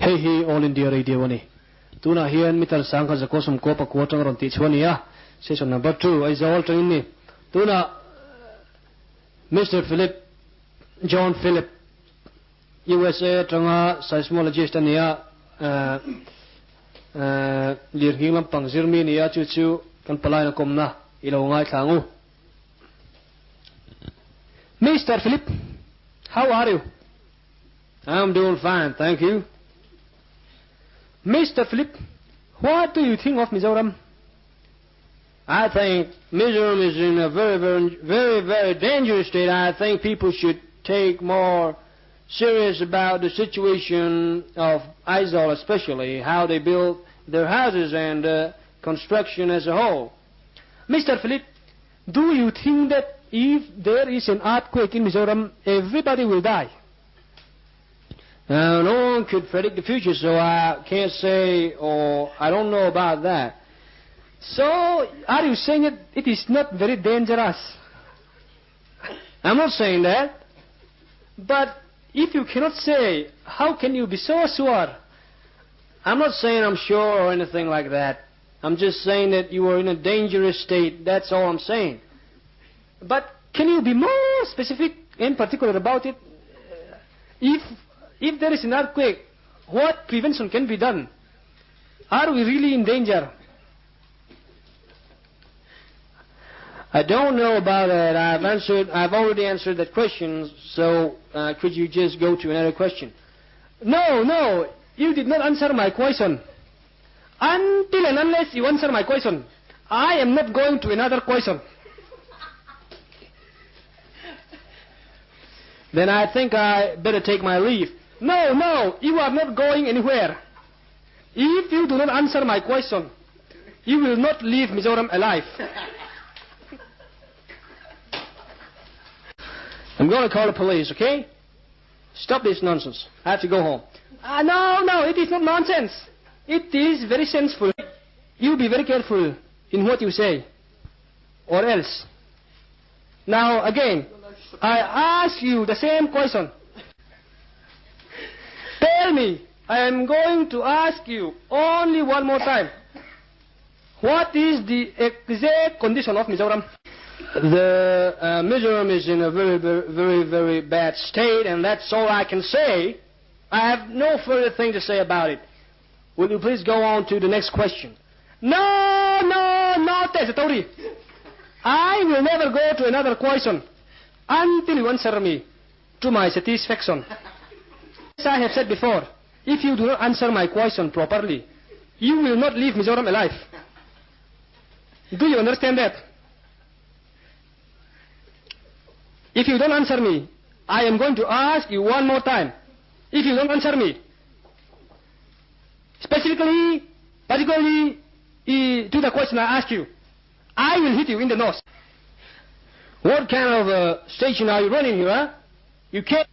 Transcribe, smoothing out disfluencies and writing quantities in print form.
Hey, All India Radio ni. Tuna hian mitar sangka zakosum ko pakwatang ronti chwani ya. Session number 2 ay zawal tangin ni. Tuna Mr Phillip, John Phillip, USA tanga seismologist niya lirhing lampang zirmi niya chuchu kan palay na kawmna ilaw ngay thangu. Mr Phillip, how are you? I'm doing fine, thank you. Mr. Phillip, what do you think of Mizoram? I think Mizoram is in a very dangerous state. I think people should take more serious about the situation of Aizawl, especially how they build their houses and construction as a whole. Mr. Phillip, do you think that if there is an earthquake in Mizoram, everybody will die? Now, no one could predict the future, so I can't say, or I don't know about that. So, are you saying that it is not very dangerous? I'm not saying that. But if you cannot say, how can you be so sure? I'm not saying I'm sure or anything like that. I'm just saying that you are in a dangerous state. That's all I'm saying. But can you be more specific and particular about it? If there is an earthquake, what prevention can be done? Are we really in danger? I don't know about that. I've already answered that question, so could you just go to another question? No, you did not answer my question. Until and unless you answer my question, I am not going to another question. Then I think I better take my leave. No, you are not going anywhere. If you do not answer my question, you will not leave Mizoram alive. I'm going to call the police, okay? Stop this nonsense. I have to go home. No, it is not nonsense. It is very sensible. You be very careful in what you say, or else. Now, again, I ask you the same question. Tell me, I am going to ask you only one more time. What is the exact condition of Mizoram? The Mizoram is in a very bad state, and that's all I can say. I have no further thing to say about it. Will you please go on to the next question? No, Tesatori. I will never go to another question until you answer me to my satisfaction. As I have said before, if you do not answer my question properly, you will not leave Mizoram alive. Do you understand that? If you don't answer me, I am going to ask you one more time. If you don't answer me, specifically, particularly to the question I asked you, I will hit you in the nose. What kind of station are you running here, huh? You can't...